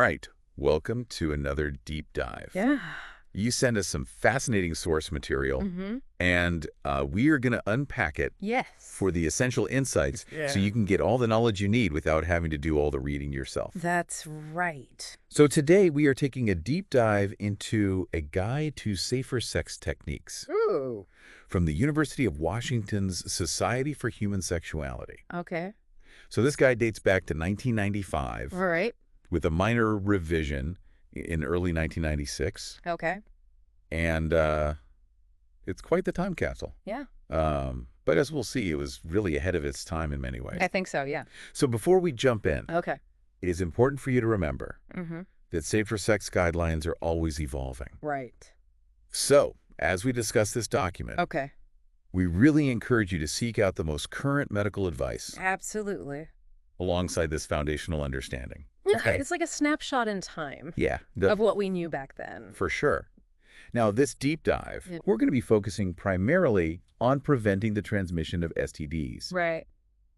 All right, welcome to another deep dive. Yeah. You send us some fascinating source material, and we are going to unpack it Yes. for the essential insights Yeah. so you can get all the knowledge you need without having to do all the reading yourself. That's right. So today we are taking a deep dive into a guide to safer sex techniques Ooh. from the University of Washington's Society for Human Sexuality. Okay. So this guide dates back to 1995 All right. with a minor revision in early 1996. Okay. And it's quite the time capsule. Yeah. But as we'll see, it was really ahead of its time in many ways. I think so, yeah. So before we jump in, Okay. it is important for you to remember Mm-hmm. that safer sex guidelines are always evolving. Right. So as we discuss this document, Okay. we really encourage you to seek out the most current medical advice Absolutely. alongside this foundational understanding. Yeah, Okay. it's like a snapshot in time Yeah, of what we knew back then. for sure. Now, this deep dive, Yeah. we're going to be focusing primarily on preventing the transmission of STDs. Right.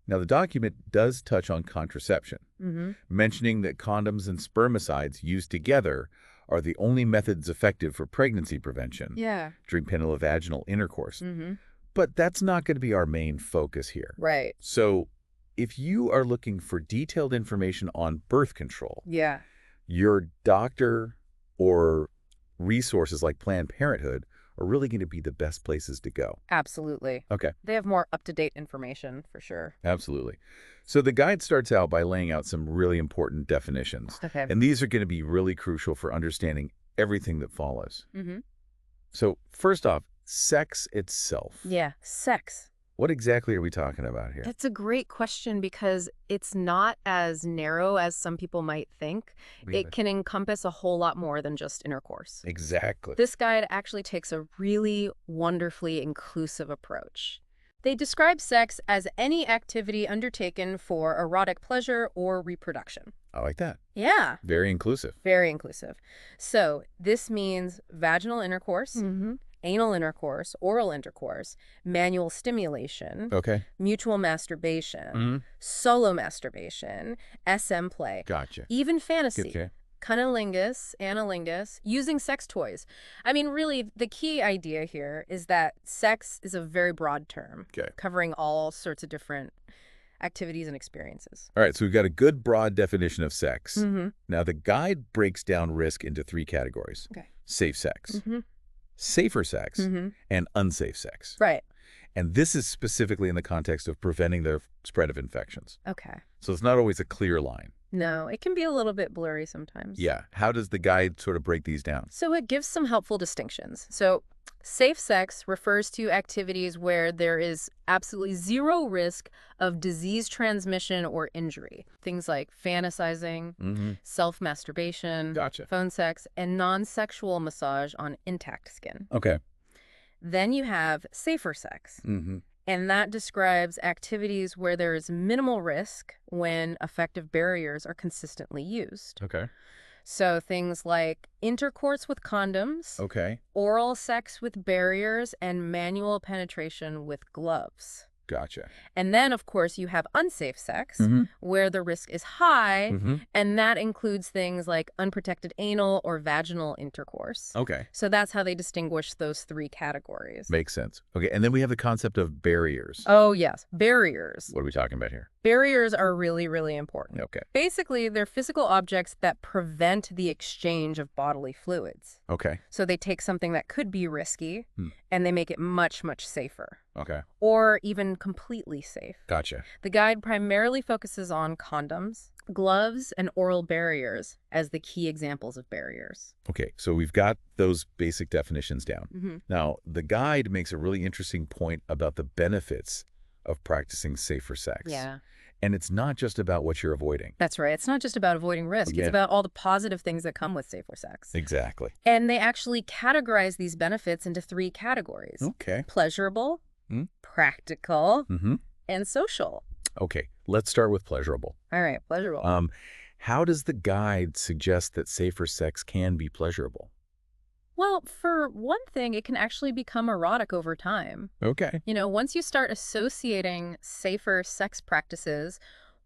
Now, the document does touch on contraception, Mm-hmm. mentioning that condoms and spermicides used together are the only methods effective for pregnancy prevention Yeah. during penile-vaginal intercourse. Mm-hmm. But that's not going to be our main focus here. Right. So if you are looking for detailed information on birth control, Yeah. your doctor or resources like Planned Parenthood are really going to be the best places to go. Absolutely. Okay, They have more up-to-date information for sure. absolutely. So the guide starts out by laying out some really important definitions. Okay. And these are going to be really crucial for understanding everything that follows. Mm-hmm. So first off, sex itself. Yeah. Sex. What exactly are we talking about here? That's a great question because it's not as narrow as some people might think. Really? It can encompass a whole lot more than just intercourse. Exactly. This guide actually takes a really wonderfully inclusive approach. They describe sex as any activity undertaken for erotic pleasure or reproduction. I like that. Yeah, Very inclusive. very inclusive. So this means vaginal intercourse, anal intercourse, oral intercourse, manual stimulation, Okay. mutual masturbation, Mm-hmm. solo masturbation, SM play, Gotcha. even fantasy, Okay. cunnilingus, analingus, using sex toys. I mean, really, the key idea here is that sex is a very broad term, Okay. covering all sorts of different activities and experiences. All right, so we've got a good broad definition of sex. Mm-hmm. Now, the guide breaks down risk into 3 categories. Okay. Safe sex, Mm-hmm. safer sex, Mm-hmm. and unsafe sex. Right. And this is specifically in the context of preventing the spread of infections. Okay. So it's not always a clear line. No, it can be a little bit blurry sometimes. Yeah. How does the guide sort of break these down? So it gives some helpful distinctions. So safe sex refers to activities where there is absolutely zero risk of disease transmission or injury. Things like fantasizing, Mm-hmm. self-masturbation, Gotcha. phone sex, and non-sexual massage on intact skin. Okay. Then you have safer sex. Mm-hmm. And that describes activities where there is minimal risk when effective barriers are consistently used. Okay. So things like intercourse with condoms, Okay. oral sex with barriers, and manual penetration with gloves. Gotcha. And then, of course, you have unsafe sex, Mm-hmm. where the risk is high, Mm-hmm. and that includes things like unprotected anal or vaginal intercourse. Okay. So that's how they distinguish those 3 categories. Makes sense. Okay. And then we have the concept of barriers. Oh, yes, barriers. What are we talking about here? Barriers are really, really important. Okay. Basically, they're physical objects that prevent the exchange of bodily fluids. Okay. So they take something that could be risky and they make it much, much safer, Okay. or even completely safe. Gotcha. The guide primarily focuses on condoms, gloves, and oral barriers as the key examples of barriers. Okay. So we've got those basic definitions down. Mm-hmm. Now, the guide makes a really interesting point about the benefits of practicing safer sex. Yeah, And it's not just about what you're avoiding. that's right. It's not just about avoiding risk. Yeah. It's about all the positive things that come with safer sex. Exactly. And they actually categorize these benefits into 3 categories. Okay. Pleasurable, Mm. practical, Mm-hmm. and social. Okay. Let's start with pleasurable. All right, pleasurable. How does the guide suggest that safer sex can be pleasurable? Well, for one thing, it can actually become erotic over time. Okay. You know, once you start associating safer sex practices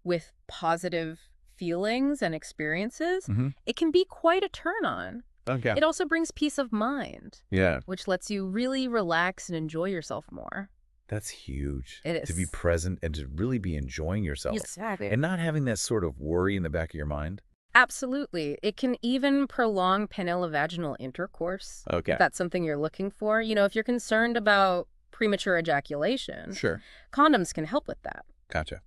with positive feelings and experiences, Mm-hmm. it can be quite a turn-on. Okay. It also brings peace of mind, Yeah. which lets you really relax and enjoy yourself more. That's huge. It To be is. present and to really be enjoying yourself. Exactly. And not having that sort of worry in the back of your mind. Absolutely. It can even prolong penile-vaginal intercourse, Okay. if that's something you're looking for. If you're concerned about premature ejaculation, Sure. condoms can help with that. Gotcha.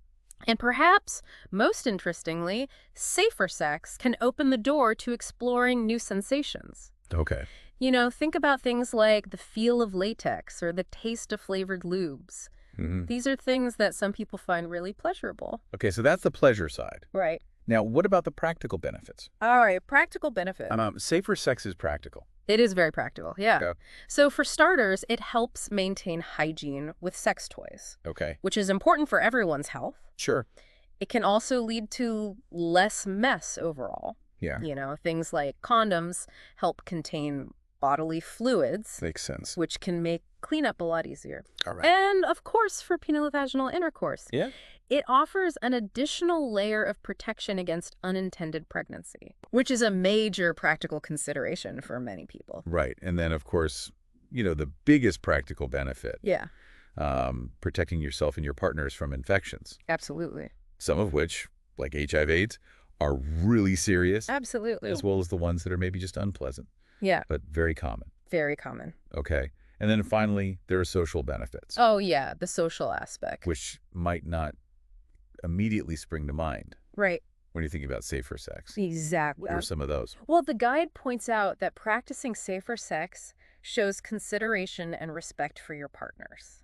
And perhaps, most interestingly, safer sex can open the door to exploring new sensations. Okay. Think about things like the feel of latex or the taste of flavored lubes. Mm-hmm. These are things that some people find really pleasurable. Okay, so that's the pleasure side. Right. Now, what about the practical benefits? All right, practical benefit. Safer sex is practical. It is very practical, yeah. Okay. So for starters, it helps maintain hygiene with sex toys, Okay. which is important for everyone's health. Sure. It can also lead to less mess overall. Yeah. Things like condoms help contain bodily fluids, Makes sense. which can make cleanup a lot easier. All right. And, of course, for penile-vaginal intercourse. Yeah. It offers an additional layer of protection against unintended pregnancy, which is a major practical consideration for many people. Right. And then, of course, the biggest practical benefit, Yeah, protecting yourself and your partners from infections, absolutely. some of which, like HIV/AIDS, are really serious, Absolutely. as well as the ones that are maybe just unpleasant, Yeah, but very common. very common. Okay. And then finally, there are social benefits, Oh, yeah, the social aspect. which might not immediately spring to mind Right. when you're thinking about safer sex. Exactly. What are some of those? Well, the guide points out that practicing safer sex shows consideration and respect for your partners.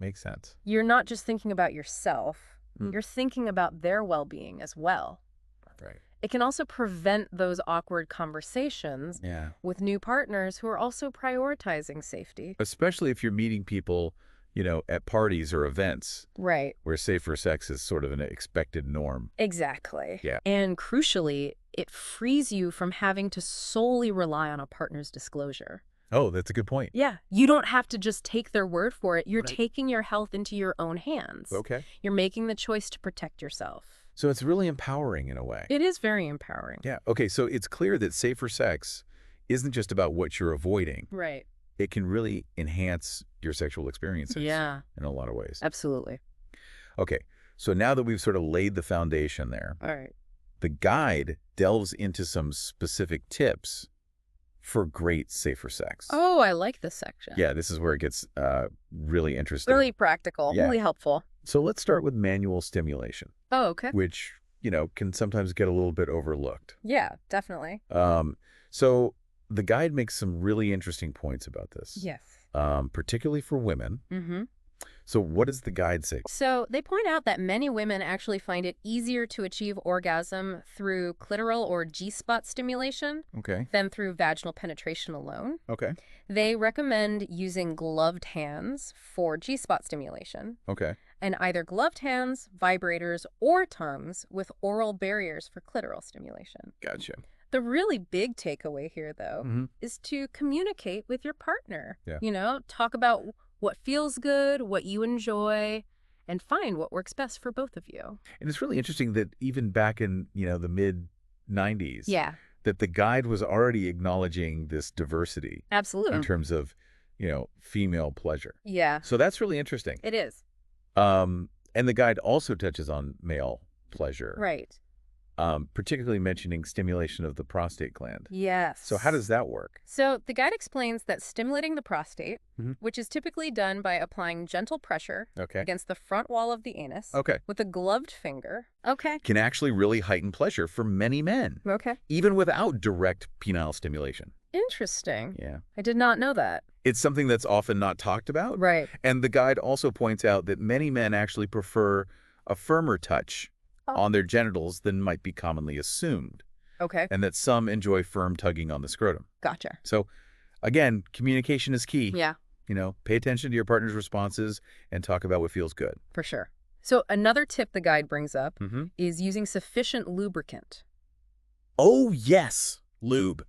Makes sense. You're not just thinking about yourself, Mm. you're thinking about their well-being as well. Right. It can also prevent those awkward conversations Yeah. with new partners who are also prioritizing safety. Especially if you're meeting people, at parties or events Right. where safer sex is sort of an expected norm. Exactly. Yeah. And crucially, it frees you from having to solely rely on a partner's disclosure. Oh, that's a good point. Yeah. You don't have to just take their word for it. You're Right. taking your health into your own hands. Okay. You're making the choice to protect yourself. So it's really empowering in a way. It is very empowering. Yeah. Okay, so it's clear that safer sex isn't just about what you're avoiding. Right. It can really enhance your sexual experiences Yeah, in a lot of ways. absolutely. Okay, so now that we've sort of laid the foundation there, All right. the guide delves into some specific tips for great safer sex. Oh, I like this section. Yeah, this is where it gets really interesting. Really practical, Yeah. really helpful. So let's start with manual stimulation, Oh, okay. which, can sometimes get a little bit overlooked. Yeah, definitely. So the guide makes some really interesting points about this, Yes. particularly for women. Mm-hmm. So what does the guide say? So they point out that many women actually find it easier to achieve orgasm through clitoral or G-spot stimulation Okay. than through vaginal penetration alone. Okay. They recommend using gloved hands for G-spot stimulation, Okay. and either gloved hands, vibrators, or tongues with oral barriers for clitoral stimulation. Gotcha. The really big takeaway here, though, Mm-hmm. is to communicate with your partner. Yeah. Talk about what feels good, what you enjoy, and find what works best for both of you. And it's really interesting that even back in, the mid-90s, Yeah, that the guide was already acknowledging this diversity absolutely. in terms of, female pleasure. Yeah, So that's really interesting. it is. And the guide also touches on male pleasure, Right. particularly mentioning stimulation of the prostate gland. Yes. So how does that work? So the guide explains that stimulating the prostate, Mhm. which is typically done by applying gentle pressure Okay. against the front wall of the anus Okay. with a gloved finger. Okay. Can actually really heighten pleasure for many men, Okay. even without direct penile stimulation. Interesting. Yeah. I did not know that. It's something that's often not talked about. Right. And the guide also points out that many men actually prefer a firmer touch on their genitals than might be commonly assumed, Okay. and that some enjoy firm tugging on the scrotum. Gotcha. So, again, communication is key. Yeah, Pay attention to your partner's responses and talk about what feels good. for sure. So another tip the guide brings up Mm-hmm. is using sufficient lubricant. Oh, yes, lube.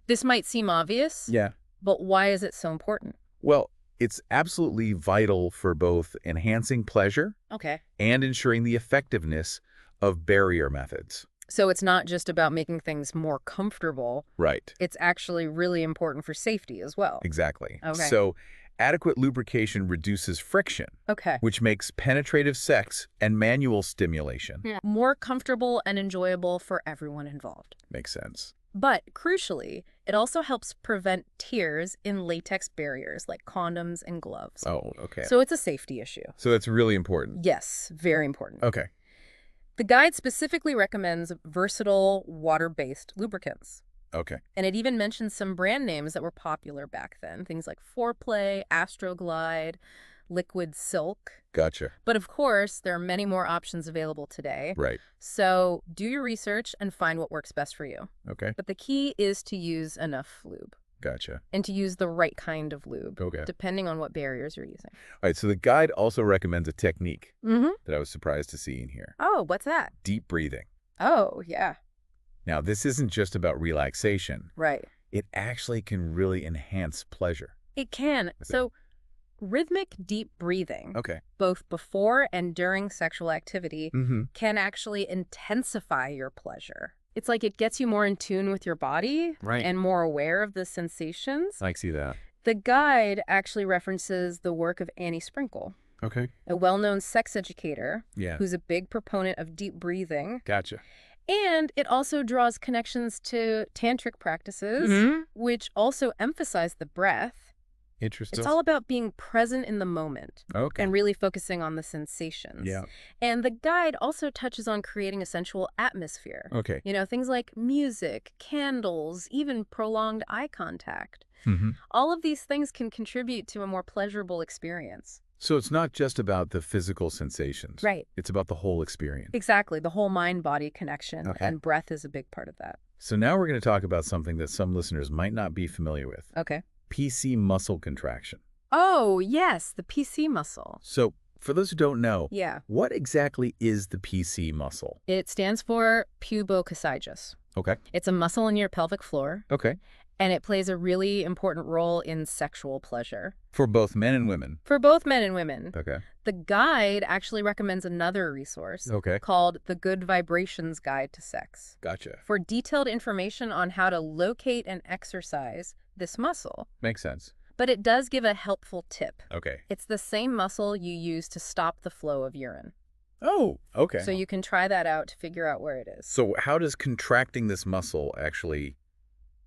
This might seem obvious, Yeah. but why is it so important? Well, it's absolutely vital for both enhancing pleasure Okay. and ensuring the effectiveness of barrier methods. So it's not just about making things more comfortable. Right. It's actually really important for safety as well. Exactly. Okay. So adequate lubrication reduces friction, Okay. which makes penetrative sex and manual stimulation. Yeah. More comfortable and enjoyable for everyone involved. Makes sense. But crucially, it also helps prevent tears in latex barriers like condoms and gloves. Oh, okay. So it's a safety issue. So that's really important. Yes, very important. Okay. The guide specifically recommends versatile water-based lubricants. Okay. And it even mentions some brand names that were popular back then. Things like Foreplay, Astroglide, Liquid Silk. Gotcha. But of course, there are many more options available today. Right. So do your research and find what works best for you. Okay. But the key is to use enough lube Gotcha. and to use the right kind of lube, Okay. depending on what barriers you're using. All right. So the guide also recommends a technique Mm-hmm. that I was surprised to see in here. Oh, what's that? Deep breathing. Oh, yeah. Now, this isn't just about relaxation. Right. It actually can really enhance pleasure. It can. Okay. So rhythmic deep breathing, Okay. both before and during sexual activity, Mm-hmm. can actually intensify your pleasure. It's like it gets you more in tune with your body Right. and more aware of the sensations. I see that. The guide actually references the work of Annie Sprinkle, Okay. a well-known sex educator Yeah. who's a big proponent of deep breathing. Gotcha. And it also draws connections to tantric practices, Mm-hmm. which also emphasize the breath. Interesting. It's all about being present in the moment Okay. and really focusing on the sensations. Yeah. And the guide also touches on creating a sensual atmosphere. Okay. You know, things like music, candles, even prolonged eye contact. Mm-hmm. All of these things can contribute to a more pleasurable experience. So it's not just about the physical sensations. Right. It's about the whole experience. Exactly. The whole mind-body connection. Okay. And breath is a big part of that. So now we're going to talk about something that some listeners might not be familiar with. Okay. PC muscle contraction. Oh, yes, the PC muscle. So for those who don't know, Yeah. what exactly is the PC muscle? It stands for pubococcygeus. Okay. It's a muscle in your pelvic floor, Okay. and it plays a really important role in sexual pleasure. For both men and women. For both men and women. Okay. The guide actually recommends another resource Okay. called the Good Vibrations Guide to Sex Gotcha. for detailed information on how to locate and exercise this muscle. Makes sense. But it does give a helpful tip. Okay. It's the same muscle you use to stop the flow of urine. Oh, okay. So you can try that out to figure out where it is. So how does contracting this muscle actually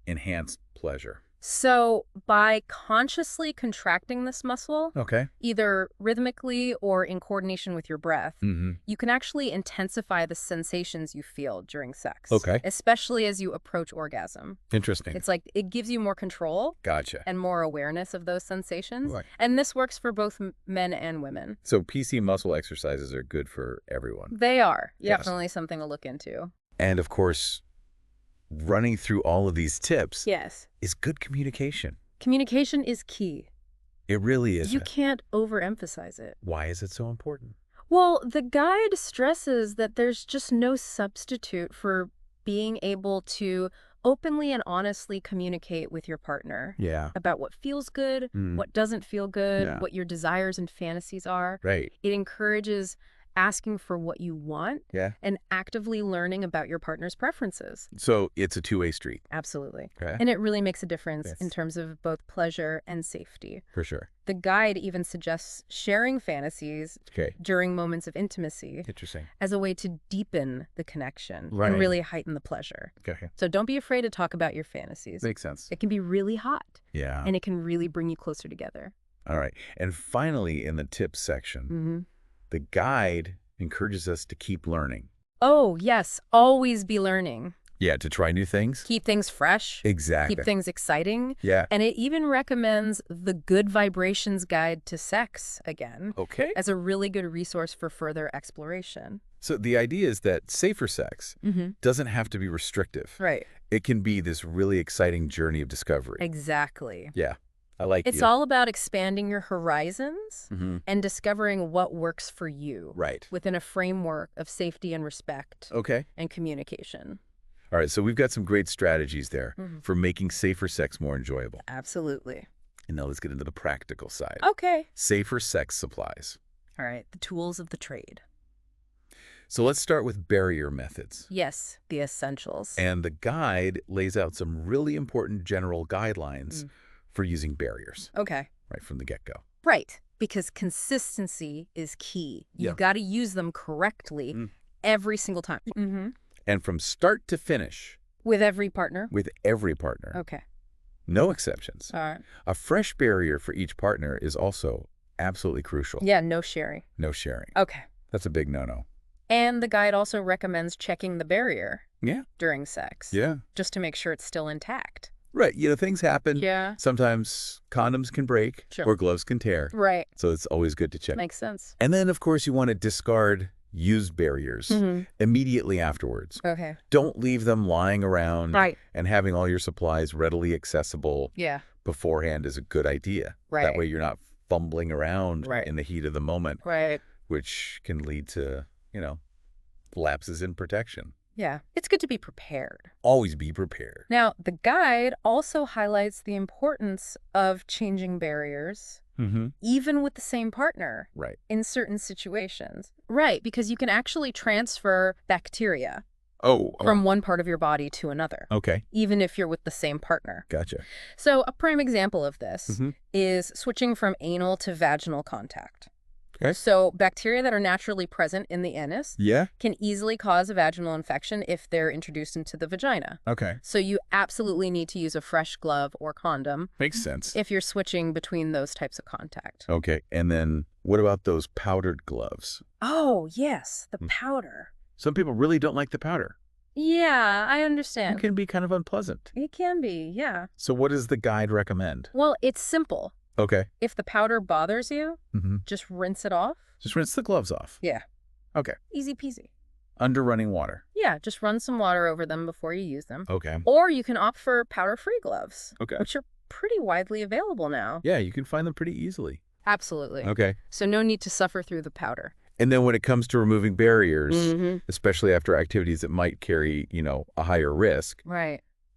enhance pleasure? So by consciously contracting this muscle, Okay. either rhythmically or in coordination with your breath, Mm-hmm. you can actually intensify the sensations you feel during sex. Okay. Especially as you approach orgasm. Interesting. It's like it gives you more control Gotcha. and more awareness of those sensations. Right. And this works for both men and women. So PC muscle exercises are good for everyone. They are Yes. definitely something to look into. And of course, running through all of these tips Yes. is good communication. Communication is key. It really is. You can't overemphasize it. Why is it so important? Well, the guide stresses that there's just no substitute for being able to openly and honestly communicate with your partner Yeah. about what feels good, Mm. what doesn't feel good, Yeah. what your desires and fantasies are. Right. It encourages asking for what you want Yeah. and actively learning about your partner's preferences. So it's a two-way street. Absolutely. Okay. And it really makes a difference Yes. in terms of both pleasure and safety. For sure. The guide even suggests sharing fantasies Okay. during moments of intimacy Interesting. as a way to deepen the connection Right. and really heighten the pleasure. Okay. So don't be afraid to talk about your fantasies. Makes sense. It can be really hot Yeah. and it can really bring you closer together. All right. And finally, in the tips section, Mm-hmm. the guide encourages us to keep learning. Oh, yes. Always be learning. Yeah, to try new things. Keep things fresh. Exactly. Keep things exciting. Yeah. And it even recommends the Good Vibrations Guide to Sex again Okay. as a really good resource for further exploration. So the idea is that safer sex Mm-hmm. doesn't have to be restrictive. Right. It can be this really exciting journey of discovery. Exactly. Yeah. I like It's you. all about expanding your horizons Mm-hmm. and discovering what works for you Right. within a framework of safety and respect Okay. and communication. All right. So we've got some great strategies there Mhm. for making safer sex more enjoyable. Absolutely. And now let's get into the practical side. Okay. Safer sex supplies. All right. The tools of the trade. So let's start with barrier methods. Yes, the essentials. And the guide lays out some really important general guidelines for using barriers Okay. right from the get-go. Right, because consistency is key. Yeah. You got to use them correctly every single time. And from start to finish. With every partner? With every partner. Okay. No exceptions. All right. A fresh barrier for each partner is also absolutely crucial. Yeah, no sharing. No sharing. Okay. That's a big no-no. And the guide also recommends checking the barrier during sex. Yeah. Just to make sure it's still intact. Right. Things happen. Yeah. Sometimes condoms can break or gloves can tear. Right. So it's always good to check. Makes sense. And then, of course, you want to discard used barriers immediately afterwards. Okay. Don't leave them lying around. Right. And having all your supplies readily accessible beforehand is a good idea. Right. That way you're not fumbling around in the heat of the moment. Right. Which can lead to, lapses in protection. Yeah. It's good to be prepared. Always be prepared. Now, the guide also highlights the importance of changing barriers, even with the same partner, in certain situations. Right, because you can actually transfer bacteria from one part of your body to another. Okay. Even if you're with the same partner. Gotcha. So a prime example of this is switching from anal to vaginal contact. Okay. So bacteria that are naturally present in the anus can easily cause a vaginal infection if they're introduced into the vagina. Okay. So you absolutely need to use a fresh glove or condom. Makes sense. If you're switching between those types of contact. Okay. And then what about those powdered gloves? Oh, yes, the powder. Some people really don't like the powder. Yeah, I understand. It can be kind of unpleasant. It can be, yeah. So what does the guide recommend? Well, it's simple. Okay. If the powder bothers you, just rinse it off. Just rinse the gloves off. Yeah. Okay. Easy peasy. Under running water. Yeah, just run some water over them before you use them. Okay. Or you can opt for powder-free gloves, Okay. which are pretty widely available now. Yeah, you can find them pretty easily. Absolutely. Okay. So no need to suffer through the powder. And then when it comes to removing barriers, especially after activities that might carry, a higher risk,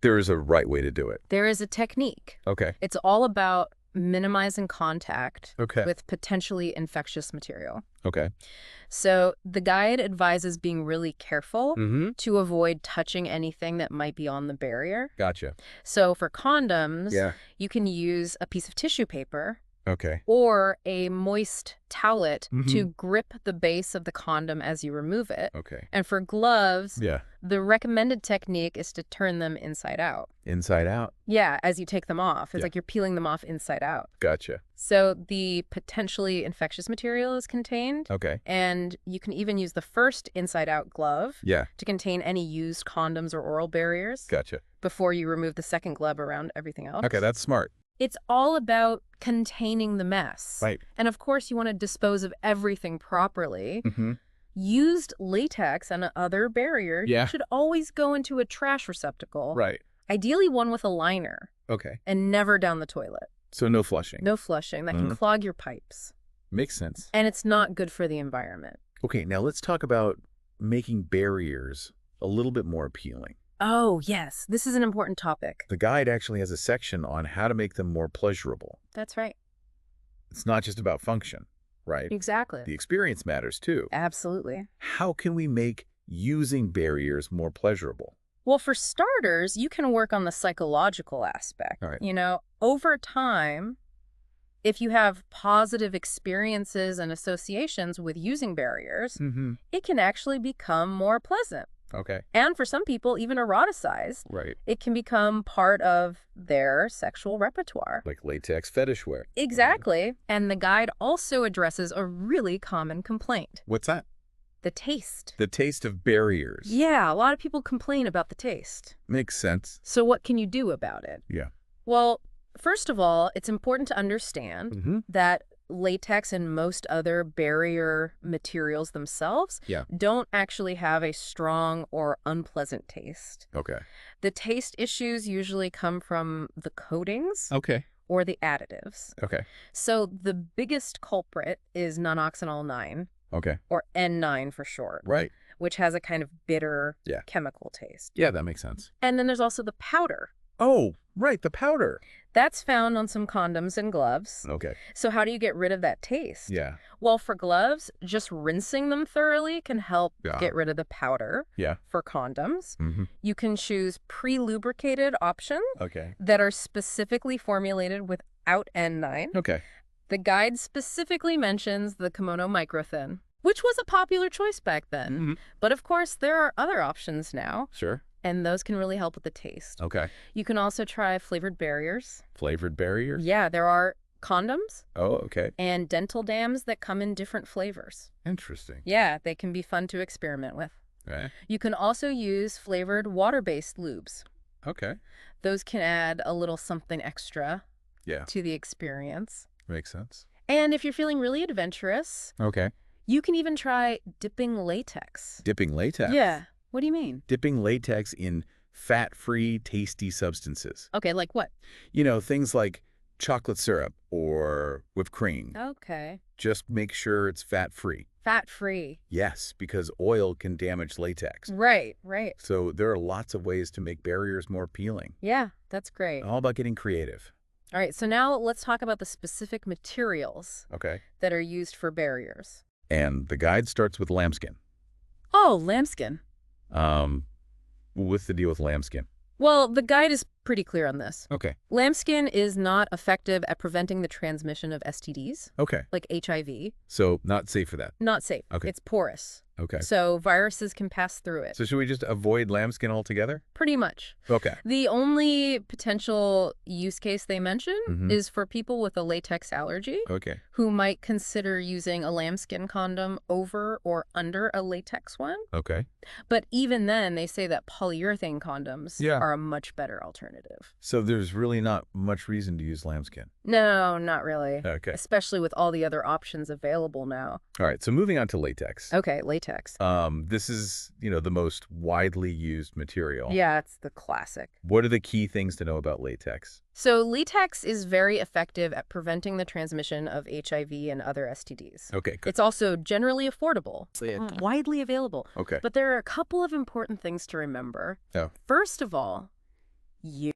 there is a right way to do it. There is a technique. Okay. It's all about minimizing contact Okay. with potentially infectious material. Okay. So the guide advises being really careful to avoid touching anything that might be on the barrier. Gotcha. So for condoms, you can use a piece of tissue paper Okay. or a moist towelette to grip the base of the condom as you remove it. Okay. And for gloves, the recommended technique is to turn them inside out. Inside out? Yeah, as you take them off. It's like you're peeling them off inside out. Gotcha. So the potentially infectious material is contained. Okay. And you can even use the first inside-out glove to contain any used condoms or oral barriers. Gotcha. Before you remove the second glove around everything else. Okay, that's smart. It's all about containing the mess. Right. And of course, you want to dispose of everything properly. Used latex and other barriers should always go into a trash receptacle. Right. Ideally one with a liner. Okay. And never down the toilet. So no flushing. No flushing. That can clog your pipes. Makes sense. And it's not good for the environment. Okay, now let's talk about making barriers a little bit more appealing. Oh, yes. This is an important topic. The guide actually has a section on how to make them more pleasurable. That's right. It's not just about function, right? Exactly. The experience matters too. Absolutely. How can we make using barriers more pleasurable? Well, for starters, you can work on the psychological aspect. All right. Over time, if you have positive experiences and associations with using barriers, it can actually become more pleasant. Okay. And for some people, even eroticized. Right. It can become part of their sexual repertoire. Like latex fetish wear. Exactly. And the guide also addresses a really common complaint. What's that? The taste. The taste of barriers. Yeah, a lot of people complain about the taste. Makes sense. So what can you do about it? Yeah. Well, first of all, it's important to understand that latex and most other barrier materials themselves don't actually have a strong or unpleasant taste. Okay. The taste issues usually come from the coatings or the additives. Okay. So the biggest culprit is non-oxynol 9, or N9 for short, right, which has a kind of bitter chemical taste. Yeah, that makes sense. And then there's also the powder. Oh, right, the powder. That's found on some condoms and gloves. Okay. So how do you get rid of that taste? Yeah. Well, for gloves, just rinsing them thoroughly can help Yeah. get rid of the powder. Yeah. For condoms, Mm-hmm. you can choose pre-lubricated options Okay. that are specifically formulated without N9. Okay. The guide specifically mentions the kimono microthin, which was a popular choice back then. Mm-hmm. But of course, there are other options now, Sure. and those can really help with the taste. Okay. You can also try flavored barriers. Flavored barriers? Yeah, there are condoms Oh, okay. and dental dams that come in different flavors. Interesting. Yeah, they can be fun to experiment with. Right. You can also use flavored water-based lubes. Okay. Those can add a little something extra Yeah. to the experience. Makes sense. And if you're feeling really adventurous, Okay. you can even try dipping latex. Dipping latex? Yeah. What do you mean? Dipping latex in fat-free, tasty substances. Okay, like what? Things like chocolate syrup or whipped cream. Okay. Just make sure it's fat-free. Fat-free. Yes, because oil can damage latex. Right, right. So there are lots of ways to make barriers more appealing. Yeah, that's great. All about getting creative. All right, so now let's talk about the specific materials Okay. that are used for barriers. And the guide starts with lambskin. Oh, lambskin. What's the deal with lambskin? Well, the guide is pretty clear on this. Okay. Lambskin is not effective at preventing the transmission of STDs, Okay. like HIV. So not safe for that. Not safe. Okay. It's porous. Okay. So viruses can pass through it. So should we just avoid lambskin altogether? Pretty much. Okay. The only potential use case they mention Mhm. is for people with a latex allergy Okay. who might consider using a lambskin condom over or under a latex one. Okay. But even then, they say that polyurethane condoms Yeah. are a much better alternative. So there's really not much reason to use lambskin. No, not really. Okay. Especially with all the other options available now. All right. So moving on to latex. Okay, latex. This is, the most widely used material. Yeah, it's the classic. What are the key things to know about latex? So latex is very effective at preventing the transmission of HIV and other STDs. Okay, good. It's also generally affordable, Mm. widely available. Okay. But there are a couple of important things to remember. Oh. First of all, you